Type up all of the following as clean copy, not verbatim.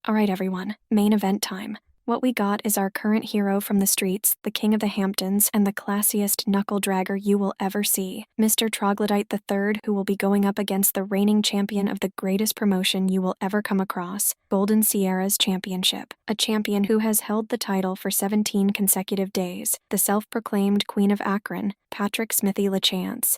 Alright everyone, main event time. What we got is our current hero from the streets, the king of the Hamptons, and the classiest knuckle-dragger you will ever see, Mr. Troglodyte III, who will be going up against the reigning champion of the greatest promotion you will ever come across, Golden Sierra's Championship. A champion who has held the title for 17 consecutive days, the self-proclaimed Queen of Akron, Patrick Smithy LaChance.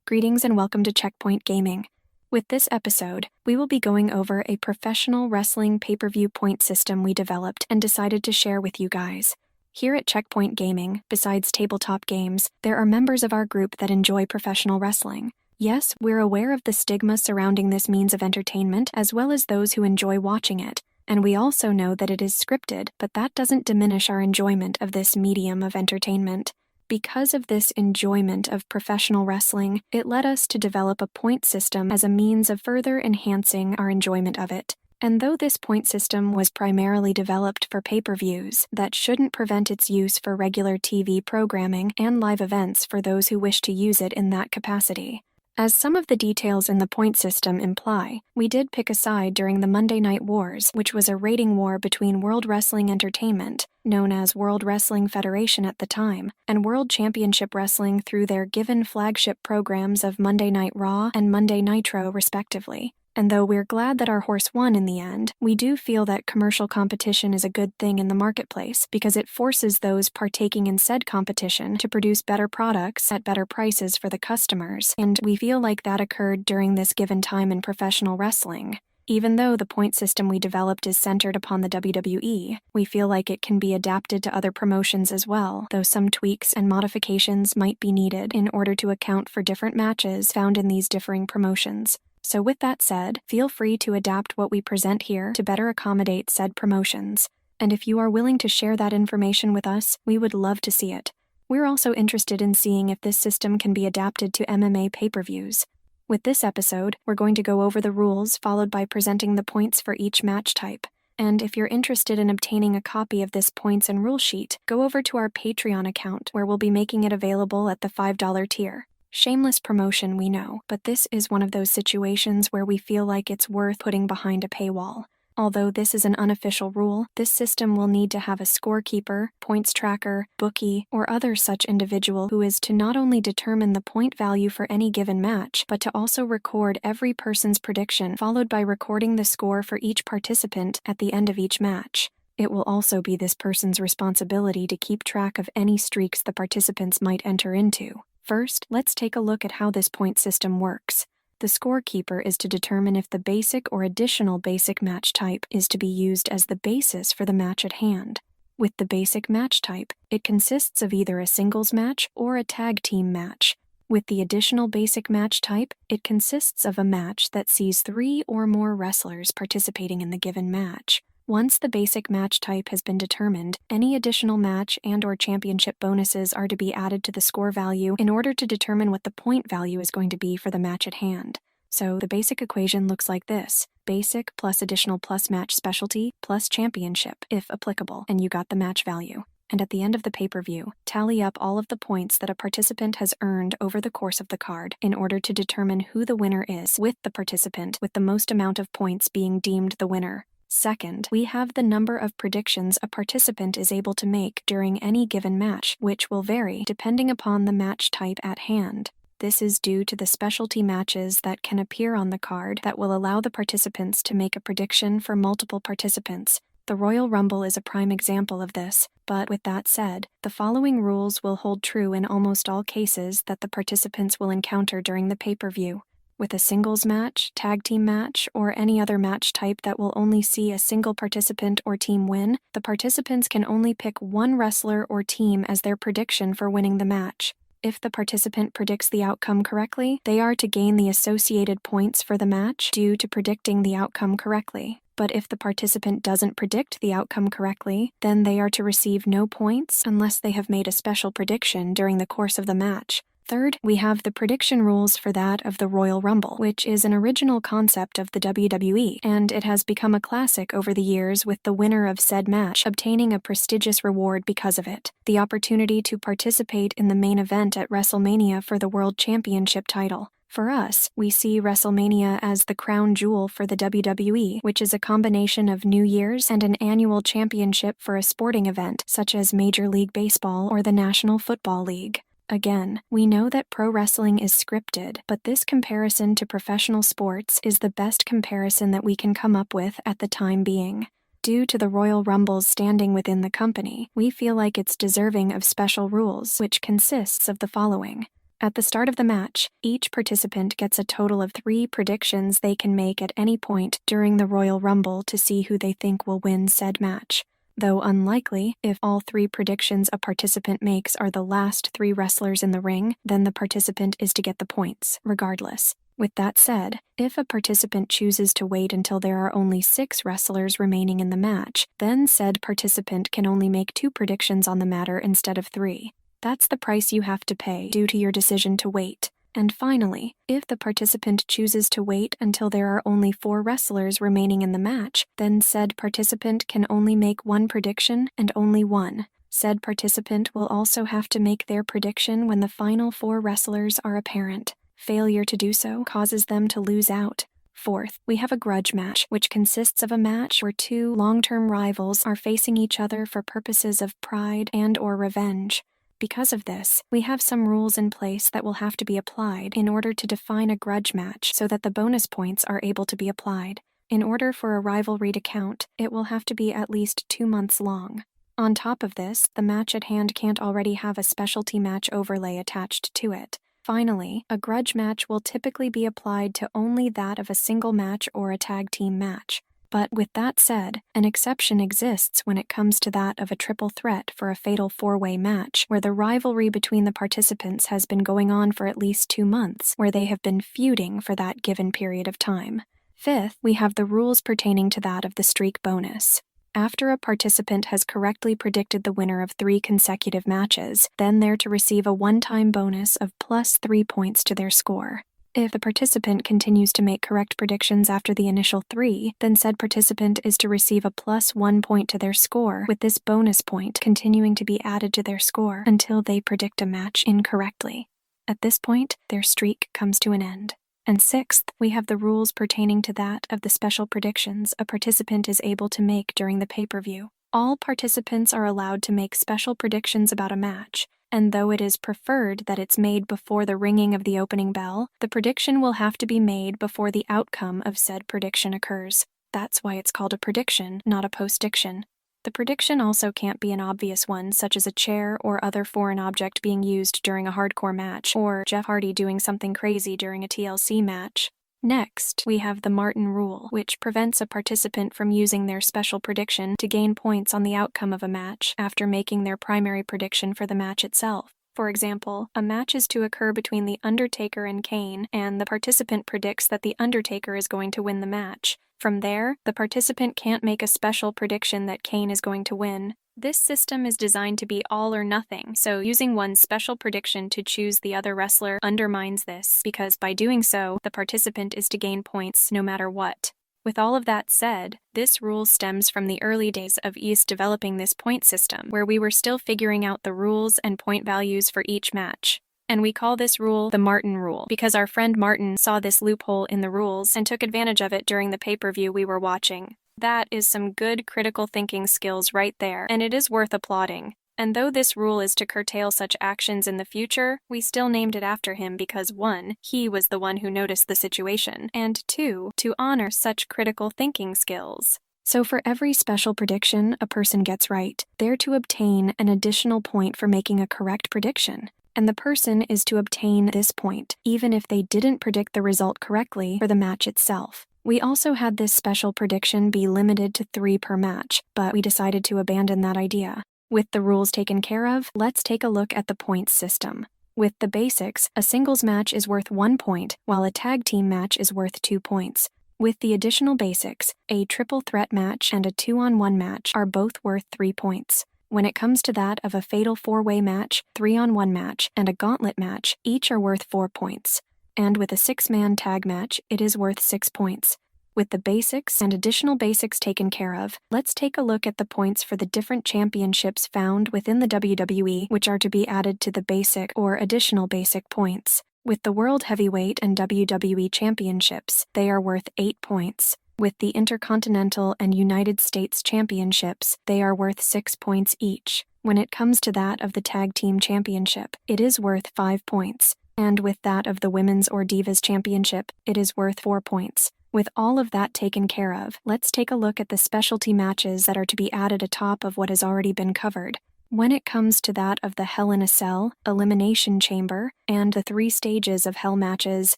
Greetings and welcome to Checkpoint Gaming. With this episode, we will be going over a professional wrestling pay-per-view point system we developed and decided to share with you guys. Here at Checkpoint Gaming, besides tabletop games, there are members of our group that enjoy professional wrestling. Yes, we're aware of the stigma surrounding this means of entertainment as well as those who enjoy watching it, and we also know that it is scripted, but that doesn't diminish our enjoyment of this medium of entertainment. Because of this enjoyment of professional wrestling, it led us to develop a point system as a means of further enhancing our enjoyment of it. And though this point system was primarily developed for pay-per-views, that shouldn't prevent its use for regular TV programming and live events for those who wish to use it in that capacity. As some of the details in the point system imply, we did pick a side during the Monday Night Wars, which was a rating war between World Wrestling Entertainment, known as World Wrestling Federation at the time, and World Championship Wrestling through their given flagship programs of Monday Night Raw and Monday Nitro, respectively. And though we're glad that our horse won in the end, we do feel that commercial competition is a good thing in the marketplace because it forces those partaking in said competition to produce better products at better prices for the customers, and we feel like that occurred during this given time in professional wrestling. Even though the point system we developed is centered upon the WWE, we feel like it can be adapted to other promotions as well, though some tweaks and modifications might be needed in order to account for different matches found in these differing promotions. So with that said, feel free to adapt what we present here to better accommodate said promotions. And if you are willing to share that information with us, we would love to see it. We're also interested in seeing if this system can be adapted to MMA pay-per-views. With this episode, we're going to go over the rules followed by presenting the points for each match type. And if you're interested in obtaining a copy of this points and rule sheet, go over to our Patreon account where we'll be making it available at the $5 tier. Shameless promotion, we know, but this is one of those situations where we feel like it's worth putting behind a paywall. Although this is an unofficial rule, this system will need to have a scorekeeper, points tracker, bookie, or other such individual who is to not only determine the point value for any given match, but to also record every person's prediction, followed by recording the score for each participant at the end of each match. It will also be this person's responsibility to keep track of any streaks the participants might enter into. First, let's take a look at how this point system works. The scorekeeper is to determine if the basic or additional basic match type is to be used as the basis for the match at hand. With the basic match type, it consists of either a singles match or a tag team match. With the additional basic match type, it consists of a match that sees 3 or more wrestlers participating in the given match. Once the basic match type has been determined, any additional match and/or championship bonuses are to be added to the score value in order to determine what the point value is going to be for the match at hand. So the basic equation looks like this: basic plus additional plus match specialty plus championship, if applicable, and you got the match value. And at the end of the pay-per-view, tally up all of the points that a participant has earned over the course of the card in order to determine who the winner is, with the participant with the most amount of points being deemed the winner. Second, we have the number of predictions a participant is able to make during any given match, which will vary depending upon the match type at hand. This is due to the specialty matches that can appear on the card that will allow the participants to make a prediction for multiple participants. The Royal Rumble is a prime example of this, but with that said, the following rules will hold true in almost all cases that the participants will encounter during the pay-per-view. With a singles match, tag team match, or any other match type that will only see a single participant or team win, the participants can only pick one wrestler or team as their prediction for winning the match. If the participant predicts the outcome correctly, they are to gain the associated points for the match due to predicting the outcome correctly. But if the participant doesn't predict the outcome correctly, then they are to receive no points unless they have made a special prediction during the course of the match. Third, we have the prediction rules for that of the Royal Rumble, which is an original concept of the WWE, and it has become a classic over the years with the winner of said match obtaining a prestigious reward because of it: the opportunity to participate in the main event at WrestleMania for the World Championship title. For us, we see WrestleMania as the crown jewel for the WWE, which is a combination of New Year's and an annual championship for a sporting event such as Major League Baseball or the National Football League. Again, we know that pro wrestling is scripted, but this comparison to professional sports is the best comparison that we can come up with at the time being. Due to the Royal Rumble's standing within the company, we feel like it's deserving of special rules, which consists of the following. At the start of the match, each participant gets a total of 3 predictions they can make at any point during the Royal Rumble to see who they think will win said match. Though unlikely, if all 3 predictions a participant makes are the last 3 wrestlers in the ring, then the participant is to get the points, regardless. With that said, if a participant chooses to wait until there are only 6 wrestlers remaining in the match, then said participant can only make 2 predictions on the matter instead of 3. That's the price you have to pay due to your decision to wait. And finally, if the participant chooses to wait until there are only 4 wrestlers remaining in the match, then said participant can only make 1 prediction and only 1. Said participant will also have to make their prediction when the final 4 wrestlers are apparent. Failure to do so causes them to lose out. Fourth, we have a grudge match, which consists of a match where 2 long-term rivals are facing each other for purposes of pride and/or revenge. Because of this, we have some rules in place that will have to be applied in order to define a grudge match so that the bonus points are able to be applied. In order for a rivalry to count, it will have to be at least 2 months long. On top of this, the match at hand can't already have a specialty match overlay attached to it. Finally, a grudge match will typically be applied to only that of a single match or a tag team match. But with that said, an exception exists when it comes to that of a triple threat for a fatal 4-way match, where the rivalry between the participants has been going on for at least 2 months, where they have been feuding for that given period of time. Fifth, we have the rules pertaining to that of the streak bonus. After a participant has correctly predicted the winner of 3 consecutive matches, then they're to receive a one-time bonus of plus 3 points to their score. If the participant continues to make correct predictions after the initial 3, then said participant is to receive a plus 1 point to their score, with this bonus point continuing to be added to their score until they predict a match incorrectly. At this point, their streak comes to an end. And sixth, we have the rules pertaining to that of the special predictions a participant is able to make during the pay-per-view. All participants are allowed to make special predictions about a match, and though it is preferred that it's made before the ringing of the opening bell, the prediction will have to be made before the outcome of said prediction occurs. That's why it's called a prediction, not a postdiction. The prediction also can't be an obvious one, such as a chair or other foreign object being used during a hardcore match, or Jeff Hardy doing something crazy during a TLC match. Next, we have the Martin Rule, which prevents a participant from using their special prediction to gain points on the outcome of a match after making their primary prediction for the match itself. For example, a match is to occur between The Undertaker and Kane, and the participant predicts that The Undertaker is going to win the match. From there, the participant can't make a special prediction that Kane is going to win. This system is designed to be all or nothing, so using one special prediction to choose the other wrestler undermines this, because by doing so, the participant is to gain points no matter what. With all of that said, this rule stems from the early days of East developing this point system, where we were still figuring out the rules and point values for each match. And we call this rule the Martin Rule, because our friend Martin saw this loophole in the rules and took advantage of it during the pay-per-view we were watching. That is some good critical thinking skills right there, and it is worth applauding. And though this rule is to curtail such actions in the future, we still named it after him because 1, he was the one who noticed the situation, and 2, to honor such critical thinking skills. So for every special prediction a person gets right, they're to obtain an additional point for making a correct prediction. And the person is to obtain this point, even if they didn't predict the result correctly for the match itself. We also had this special prediction be limited to 3 per match, but we decided to abandon that idea. With the rules taken care of, let's take a look at the points system. With the basics, a singles match is worth 1 point, while a tag team match is worth 2 points. With the additional basics, a triple threat match and a 2-on-1 match are both worth 3 points. When it comes to that of a fatal 4-way match, 3-on-1 match, and a gauntlet match, each are worth 4 points. And with a 6-man tag match, it is worth 6 points. With the basics and additional basics taken care of, let's take a look at the points for the different championships found within the WWE, which are to be added to the basic or additional basic points. With the World Heavyweight and WWE Championships, they are worth 8 points. With the Intercontinental and United States Championships, they are worth 6 points each. When it comes to that of the Tag Team Championship, it is worth 5 points. And with that of the Women's or Divas Championship, it is worth 4 points. With all of that taken care of, let's take a look at the specialty matches that are to be added atop of what has already been covered. When it comes to that of the Hell in a Cell, Elimination Chamber, and the 3 stages of Hell matches,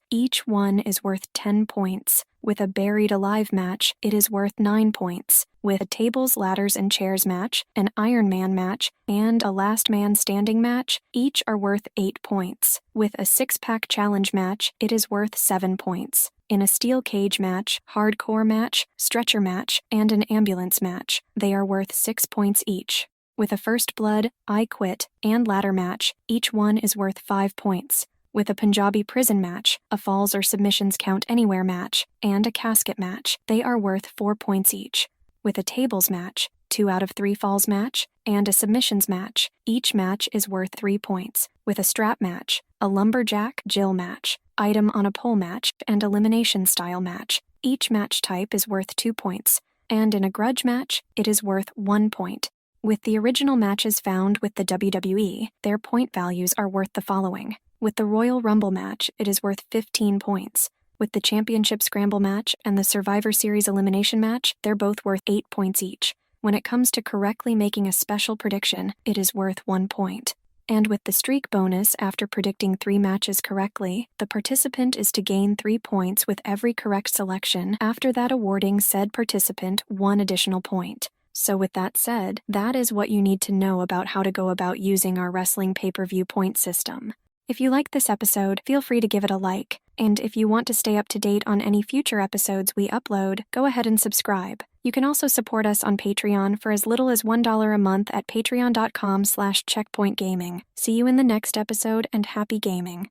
each one is worth 10 points. With a Buried Alive match, it is worth 9 points. With a Tables, Ladders, and Chairs match, an Iron Man match, and a Last Man Standing match, each are worth 8 points. With a 6-pack challenge match, it is worth 7 points. In a Steel Cage match, Hardcore match, Stretcher match, and an Ambulance match, they are worth 6 points each. With a First Blood, I Quit, and Ladder match, each one is worth 5 points. With a Punjabi Prison match, a Falls or Submissions Count Anywhere match, and a Casket match, they are worth 4 points each. With a Tables match, 2 out of 3 Falls match, and a Submissions match, each match is worth 3 points. With a Strap match, a Lumberjack Jill match, Item on a Pole match, and Elimination Style match, each match type is worth 2 points. And in a Grudge match, it is worth 1 point. With the original matches found with the WWE, their point values are worth the following. With the Royal Rumble match, it is worth 15 points. With the Championship Scramble match and the Survivor Series Elimination match, they're both worth 8 points each. When it comes to correctly making a special prediction, it is worth 1 point. And with the Streak bonus after predicting 3 matches correctly, the participant is to gain 3 points with every correct selection, after that awarding said participant 1 additional point. So with that said, that is what you need to know about how to go about using our wrestling pay-per-view point system. If you liked this episode, feel free to give it a like. And if you want to stay up to date on any future episodes we upload, go ahead and subscribe. You can also support us on Patreon for as little as $1 a month at patreon.com/checkpointgaming. See you in the next episode, and happy gaming.